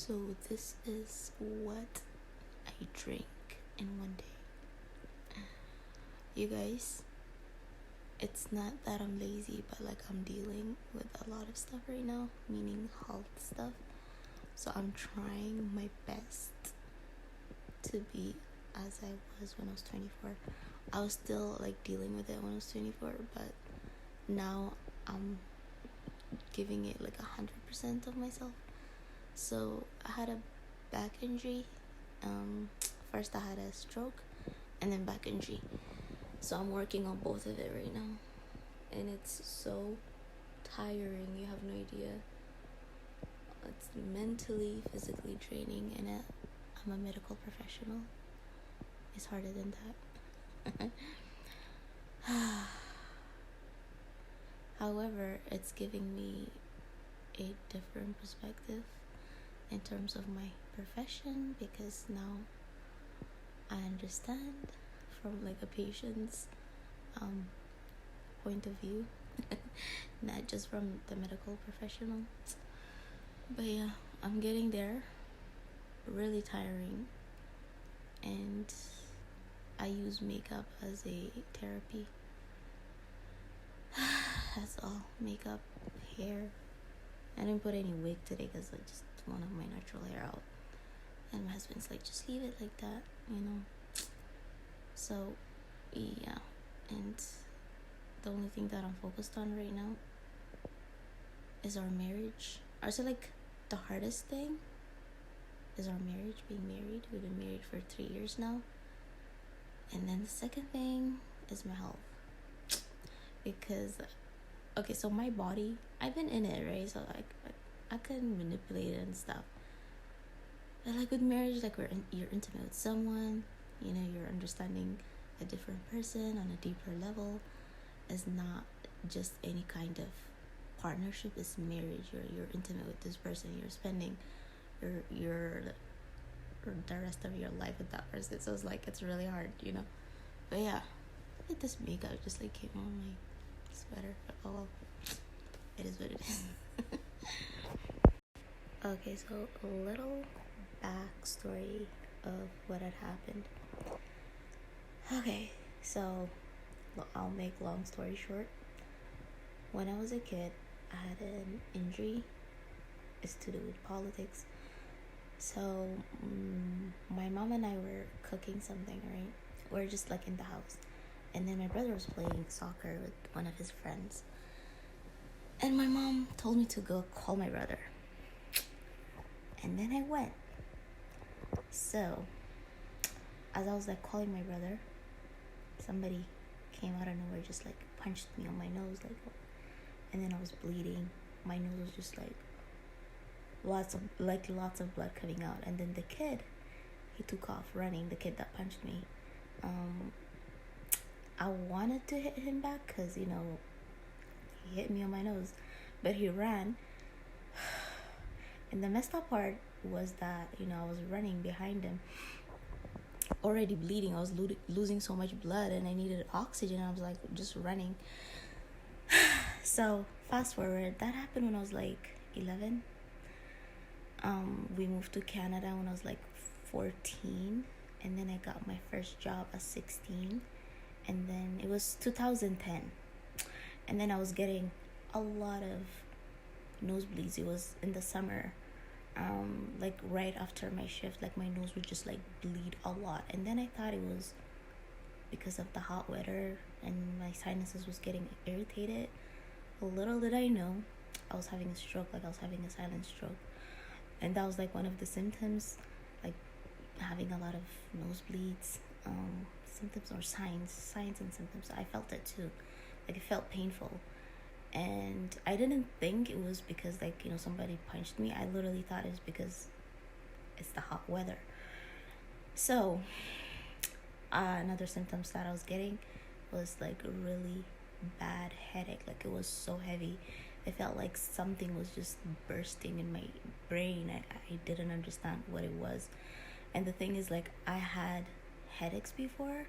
So this is what I drink in one day. You guys, it's not that I'm lazy, but like I'm dealing with a lot of stuff right now, meaning health stuff. So I'm trying my best to be as I was when I was 24. I was still like dealing with it when I was 24, but now I'm giving it like 100% of myself. So I had a back injury. First I had a stroke and then back injury. So I'm working on both of it right now. And it's so tiring, you have no idea. It's mentally, physically draining, and I'm a medical professional. It's harder than that. However, it's giving me a different perspective in terms of my profession, because now I understand from like a patient's point of view, not just from the medical professional. But yeah, I'm getting there. Really tiring, and I use makeup as a therapy. That's all. Makeup, hair. I didn't put any wig today because I just wanted my natural hair out. And my husband's like, just leave it like that, you know. So, yeah. And the only thing that I'm focused on right now is our marriage. Also, like, the hardest thing is our marriage, being married. We've been married for 3 years now. And then the second thing is my health. Because, okay, so my body, I've been in it, right? So, like, I can manipulate it and stuff. But, like, with marriage, like, you're intimate with someone. You know, you're understanding a different person on a deeper level. It's not just any kind of partnership. It's marriage. You're intimate with this person. You're spending your the rest of your life with that person. So it's like, it's really hard, you know. But yeah, like this makeup just like came on my sweater. But oh well, it is what it is. Okay, so a little backstory of what had happened. Okay, so I'll make long story short. When I was a kid, I had an injury. It's to do with politics. So my mom and I were cooking something, right? We're just like in the house, and then my brother was playing soccer with one of his friends, and my mom told me to go call my brother, and then I went. So as I was like calling my brother, somebody came out of nowhere, just like punched me on my nose, like, and then I was bleeding. My nose was just like lots of blood coming out. And then the kid, he took off running. The kid that punched me, I wanted to hit him back because, you know, he hit me on my nose, but he ran. And the messed up part was that, you know, I was running behind him, already bleeding. I was losing so much blood, and I needed oxygen. I was like just running. So fast forward, that happened when I was like 11. We moved to Canada when I was like 14, and then I got my first job at 16, and then it was 2010, and then I was getting a lot of nosebleeds. It was in the summer, like right after my shift, like my nose would just like bleed a lot, and then I thought it was because of the hot weather and my sinuses was getting irritated. Little did I know I was having a stroke, like I was having a silent stroke. And that was like one of the symptoms, like having a lot of nosebleeds, symptoms or signs and symptoms. I felt it too, like it felt painful, and I didn't think it was because, like, you know, somebody punched me. I literally thought it was because it's the hot weather. So another symptoms that I was getting was like a really bad headache. Like it was so heavy. It felt like something was just bursting in my brain. I didn't understand what it was. And the thing is, like, I had headaches before,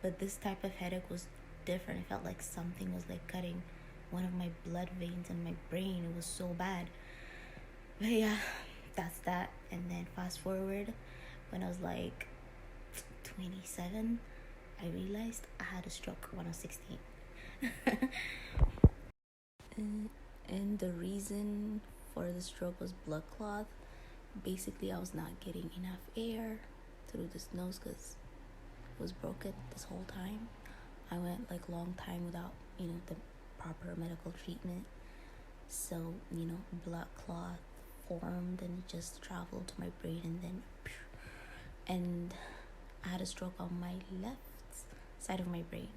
but this type of headache was different. It felt like something was like cutting one of my blood veins in my brain. It was so bad. But yeah, that's that. fast forward, when I was like 27, I realized I had a stroke when I was 16. And the reason for the stroke was blood clot. Basically, I was not getting enough air through this nose because it was broken this whole time. I went like long time without, the proper medical treatment. So, blood clot formed and it just traveled to my brain, and I had a stroke on my left side of my brain.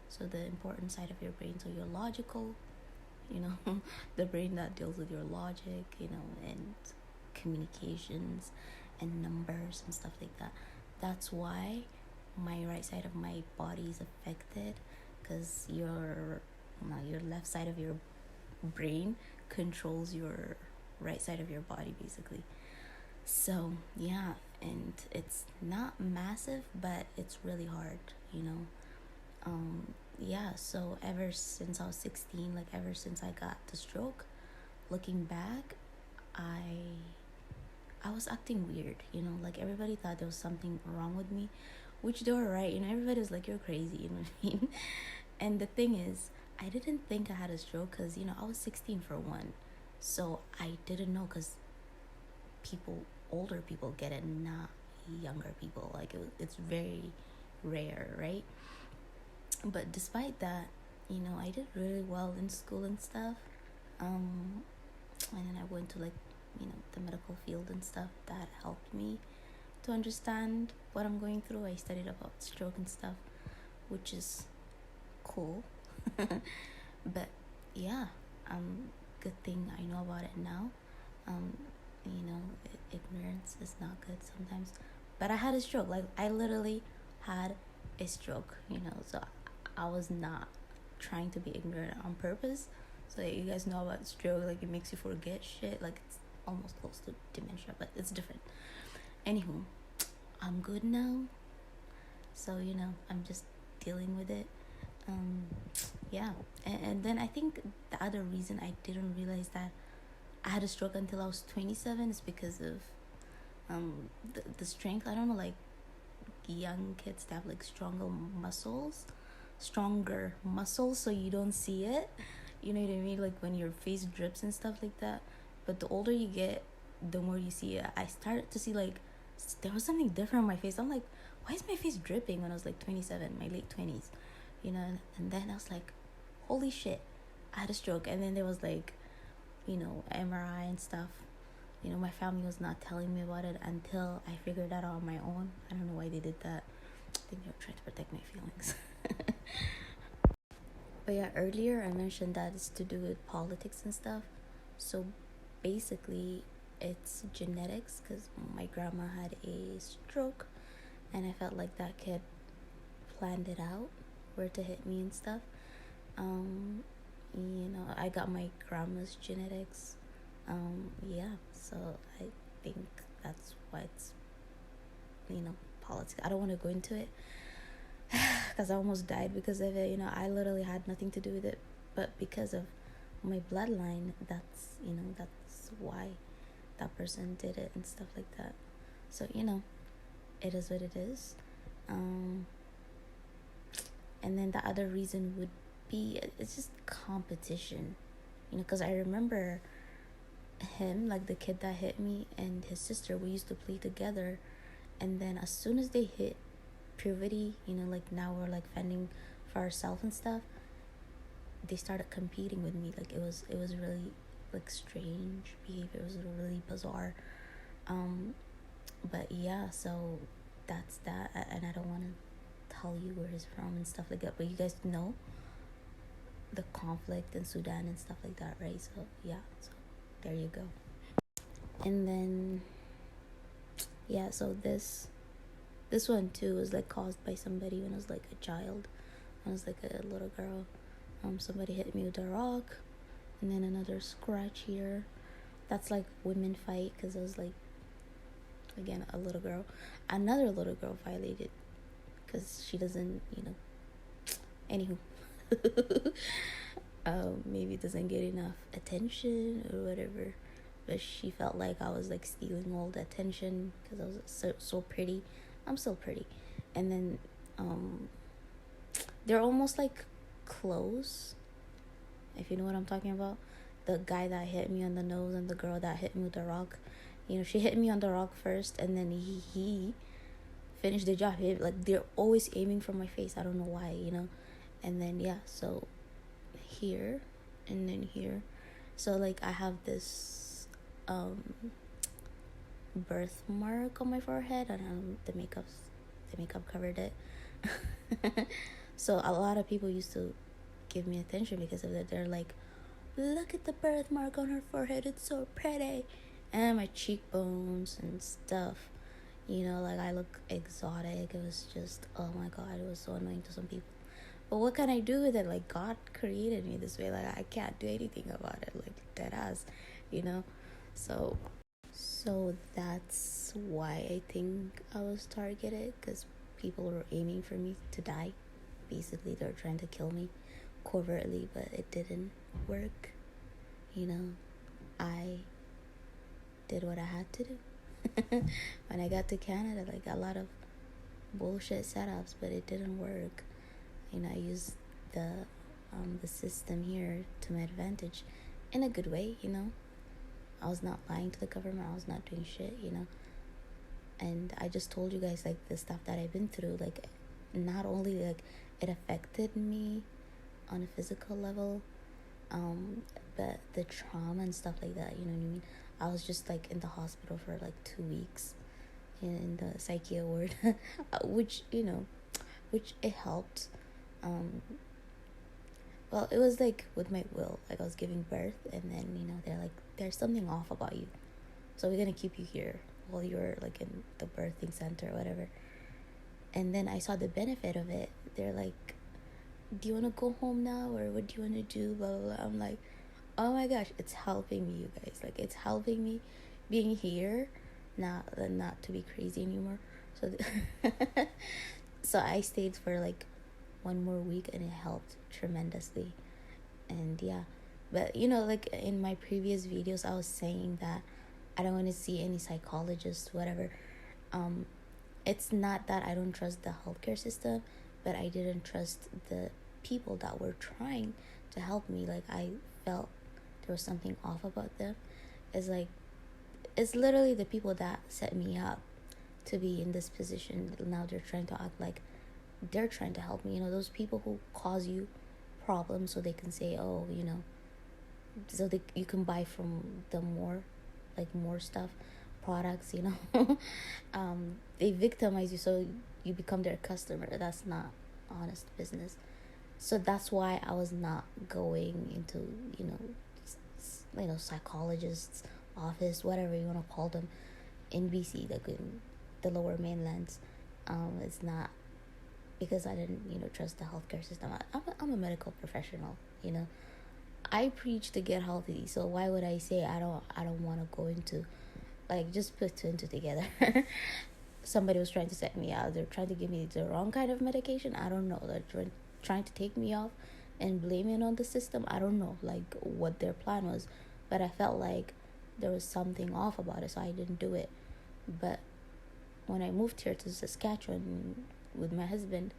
So the important side of your brain, so your logical, the brain that deals with your logic, and communications and numbers and stuff like that. That's why my right side of my body is affected, because your left side of your brain controls your right side of your body, basically. So yeah, and it's not massive, but it's really hard, yeah. So ever since I was 16, like ever since I got the stroke, looking back, I was acting weird, like everybody thought there was something wrong with me, which they were right, everybody was like, you're crazy, you know what I mean? And the thing is, I didn't think I had a stroke because, I was 16 for one. So I didn't know, because older people get it, not younger people. Like it's very rare, right? But despite that, I did really well in school and stuff. And then I went to the medical field and stuff. That helped me to understand what I'm going through. I studied about stroke and stuff, which is cool. But yeah, good thing I know about it now. Ignorance is not good sometimes. But I had a stroke. Like I literally had a stroke, so I was not trying to be ignorant on purpose. So that you guys know about stroke, like it makes you forget shit. Like it's almost close to dementia, but it's different. Anywho, I'm good now. So, I'm just dealing with it. Yeah. And then I think the other reason I didn't realize that I had a stroke until I was 27 is because of the strength. I don't know, like young kids have like stronger muscles, so you don't see it. You know what I mean? Like when your face drips and stuff like that. But the older you get, the more you see it. I started to see like there was something different on my face. I'm like, why is my face dripping when I was like 27, my late 20s? And then I was like, holy shit, I had a stroke. And then there was like, MRI and stuff. My family was not telling me about it until I figured that out on my own. I don't know why they did that. I think they were trying to protect my feelings. But yeah, earlier I mentioned that it's to do with politics and stuff. So basically, it's genetics, because my grandma had a stroke, and I felt like that kid planned it out, where to hit me and stuff. I got my grandma's genetics. Yeah, so I think that's why it's, politics. I don't want to go into it because I almost died because of it. I literally had nothing to do with it, but because of my bloodline, that's why that person did it and stuff like that. So it is what it is. And then the other reason would be, it's just competition, because I remember him, like the kid that hit me, and his sister, we used to play together, and then as soon as they hit puberty, like now we're like fending for ourselves and stuff, they started competing with me. Like it was really like strange behavior. It was really bizarre. But yeah, so that's that. And I don't want to tell you where he's from and stuff like that, but you guys know the conflict in Sudan and stuff like that, right? So yeah, so there you go. And then yeah, so this one too was like caused by somebody when I was like a child. I was like a little girl. Somebody hit me with a rock, and then another scratch here. That's like women fight, because I was like, again, a little girl. Another little girl violated because she doesn't, anywho. Maybe it doesn't get enough attention or whatever. but she felt like I was like stealing all the attention because I was so pretty. I'm still pretty. And then they're almost like close, if you know what I'm talking about. The guy that hit me on the nose and the girl that hit me with the rock. You know, she hit me on the rock first, and then he finished the job. Like, they're always aiming for my face. I don't know why, you know. And then yeah, so here, and then here. So like I have this birthmark on my forehead, and the makeup covered it. So a lot of people used to give me attention because of that. They're like, look at the birthmark on her forehead, it's so pretty. And my cheekbones and stuff, you know, like I look exotic. It was just, oh my god, it was so annoying to some people. But what can I do with it? Like, God created me this way. Like, I can't do anything about it. Like, dead ass, you know. So that's why I think I was targeted, because people were aiming for me to die. Basically, they were trying to kill me covertly, but it didn't work. You know, I did what I had to do. When I got to Canada, like, a lot of bullshit setups, but it didn't work. You know, I used the system here to my advantage in a good way, you know. I was not lying to the government. I was not doing shit, you know. And I just told you guys, like, the stuff that I've been through, like, not only, like, it affected me on a physical level, but the trauma and stuff like that, you know what I mean? I was just, like, in the hospital for, like, 2 weeks in the psyche ward, which, you know, which it helped. Well, it was like with my will, like I was giving birth, and then, you know, they're like, there's something off about you, so we're gonna keep you here while you're like in the birthing center or whatever. And then I saw the benefit of it. They're like, do you want to go home now, or what do you want to do, blah, blah, blah. I'm like, oh my gosh, it's helping me, you guys. Like, it's helping me being here, not to be crazy anymore. So so I stayed for like 1 more week, and it helped tremendously. And yeah, but you know, like in my previous videos, I was saying that I don't want to see any psychologists, whatever. It's not that I don't trust the healthcare system, but I didn't trust the people that were trying to help me. Like, I felt there was something off about them. It's like, it's literally the people that set me up to be in this position. Now they're trying to act like they're trying to help me. You know, those people who cause you problems so they can say, oh, you know, so you can buy from them more, like more stuff, products, you know. They victimize you so you become their customer. That's not honest business. So that's why I was not going into, you know, psychologists office, whatever you want to call them, in BC, like in the lower mainlands. It's not because I didn't, you know, trust the healthcare system. I'm a medical professional, you know. I preach to get healthy, so why would I say I don't want to go into, like, just put two and two together. Somebody was trying to set me out. They're trying to give me the wrong kind of medication. I don't know. They're trying to take me off and blame it on the system. I don't know, like, what their plan was, but I felt like there was something off about it, so I didn't do it. But when I moved here to Saskatchewan with my husband,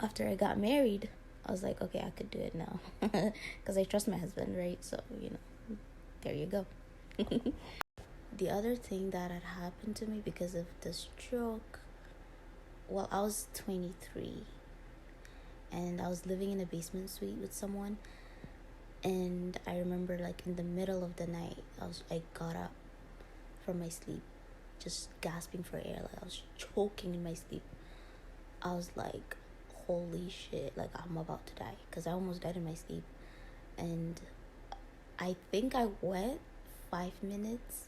after I got married, I was like, okay, I could do it now, because I trust my husband, right? So, you know, there you go. The other thing that had happened to me because of the stroke, well, I was 23, and I was living in a basement suite with someone, and I remember, like, in the middle of the night, I got up from my sleep, just gasping for air. Like, I was choking in my sleep. I was like, holy shit, like, I'm about to die, because I almost died in my sleep. And I think I went 5 minutes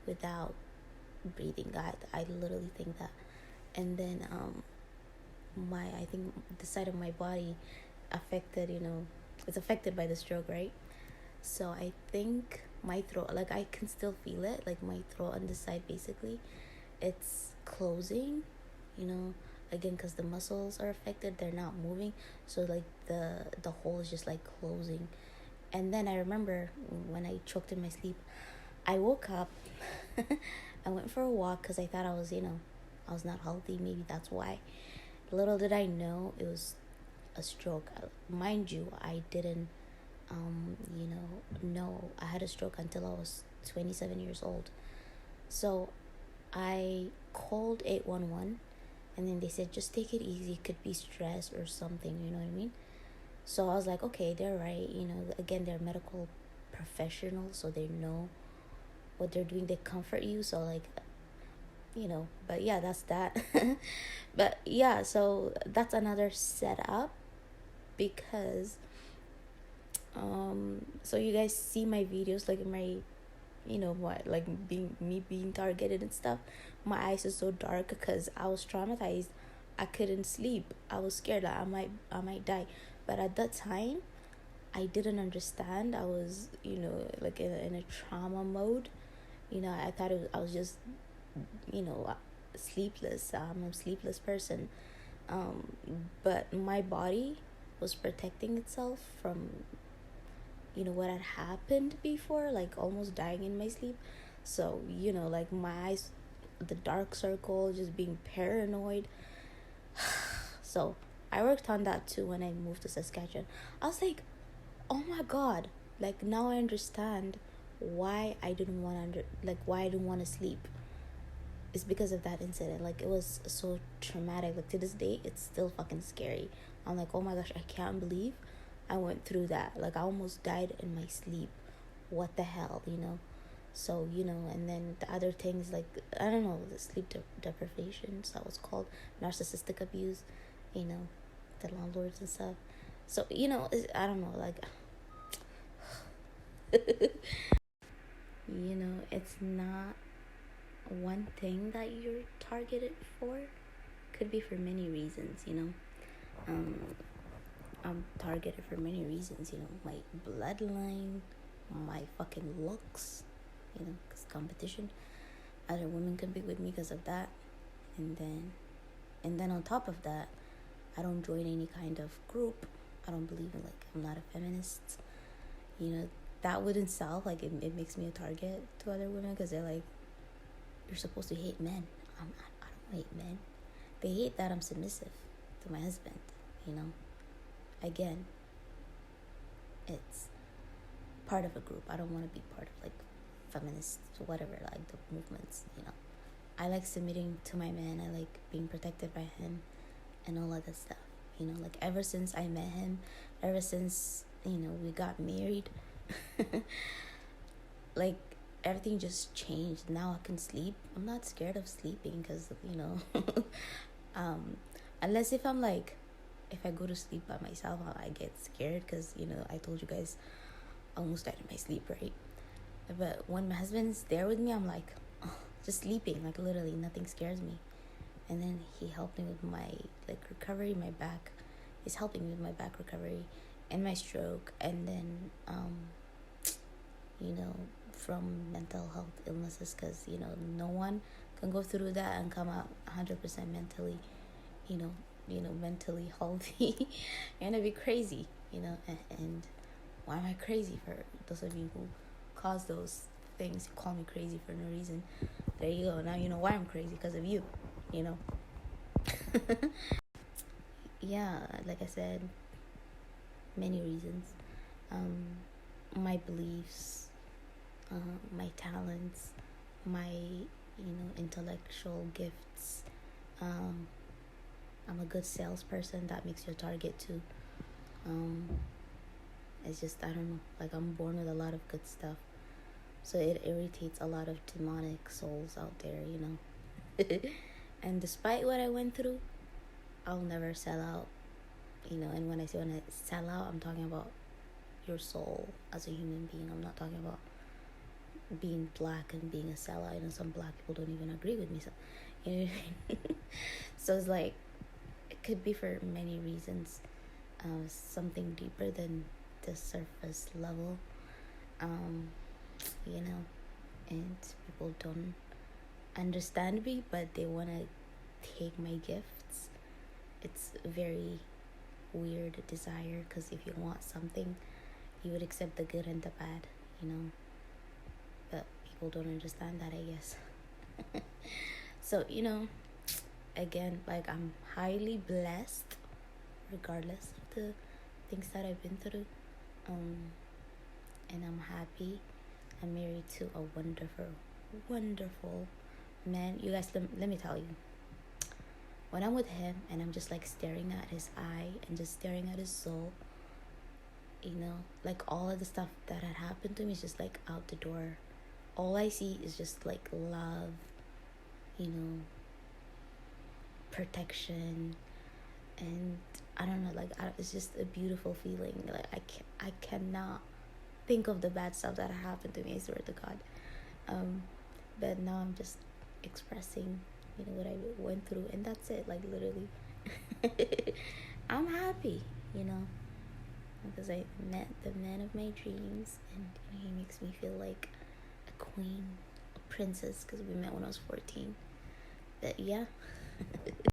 without breathing. I literally think that. And then I think the side of my body affected, you know, it's affected by the stroke, right? So I think my throat, like, I can still feel it, like my throat on this side, basically it's closing, you know, again, because the muscles are affected, they're not moving, so like the hole is just like closing. And then I remember when I choked in my sleep, I woke up. I went for a walk because I thought I was, I was not healthy. Maybe that's why. Little did I know it was a stroke. Mind you, I didn't, know I had a stroke until I was 27 years old. So I called 811, and then they said, just take it easy. It could be stress or something, you know what I mean? So I was like, okay, they're right. Again, they're medical professionals, so they know what they're doing. They comfort you. So, like, but yeah, that's that. But yeah, so that's another setup because, so you guys see my videos, like in my, what, like being targeted and stuff. My eyes are so dark because I was traumatized. I couldn't sleep. I was scared that I might die. But at that time, I didn't understand. I was, like in a trauma mode. I thought I was just, sleepless. I'm a sleepless person. But my body was protecting itself from, what had happened before, like almost dying in my sleep. So, like my eyes, the dark circle, just being paranoid. So I worked on that too when I moved to Saskatchewan. I was like, oh my God, like now I understand why I didn't want to sleep. It's because of that incident. Like, it was so traumatic. Like, to this day, it's still fucking scary. I'm like, oh my gosh, I can't believe I went through that. Like, I almost died in my sleep. What the hell, So, and then the other things, like, I don't know, the sleep deprivation, that was called, narcissistic abuse, the landlords and stuff. So, I don't know, like, it's not one thing that you're targeted for. Could be for many reasons. I'm targeted for many reasons. My bloodline, my fucking looks, because competition. Other women compete with me because of that. And then on top of that, I don't join any kind of group. I don't believe in, like, I'm not a feminist. That wouldn't solve, like, it makes me a target to other women because they're like, you're supposed to hate men. I don't hate men. They hate that I'm submissive to my husband, Again, it's part of a group. I don't want to be part of, like, feminists, whatever, like, the movements, I like submitting to my man. I like being protected by him and all of that stuff, Like, ever since I met him, ever since, we got married, like, everything just changed. Now I can sleep. I'm not scared of sleeping because, unless if I'm like, if I go to sleep by myself, I get scared because, I told you guys I almost died in my sleep, right? But when my husband's there with me, I'm like, oh, just sleeping, like, literally nothing scares me. And then he helped me with my, like, recovery, my back. He's helping me with my back recovery and my stroke. And then, from mental health illnesses, because, no one can go through that and come out 100% mentally, mentally healthy. And it'd be crazy, and why am I crazy? For those of you who cause those things, you call me crazy for no reason. There you go. Now you know why I'm crazy, because of you, Yeah, like I said, many reasons. My beliefs, my talents, my, intellectual gifts. I'm a good salesperson. That makes you a target too. It's just, I don't know, like, I'm born with a lot of good stuff. So it irritates a lot of demonic souls out there, And despite what I went through, I'll never sell out, And when I sell out, I'm talking about your soul as a human being. I'm not talking about being black and being a sellout. Some black people don't even agree with me. So, So it's like, it could be for many reasons. Something deeper than the surface level. And people don't understand me, but they want to take my gifts. It's a very weird desire, because if you want something, you would accept the good and the bad, you know. But people don't understand that, I guess. So, you know, again, like, I'm highly blessed regardless of the things that I've been through. And I'm happy. I'm married to a wonderful, wonderful man. You guys, let me tell you. When I'm with him and I'm just like staring at his eye and just staring at his soul, you know, like all of the stuff that had happened to me is just like out the door. All I see is just like love, you know, protection, and I don't know, like it's just a beautiful feeling. Like I cannot think of the bad stuff that happened to me, I swear to God. But now I'm just expressing, you know, what I went through, and that's it. Like, literally. I'm happy, you know, because I met the man of my dreams, and you know, he makes me feel like a queen, a princess, because we met when I was 14. But yeah.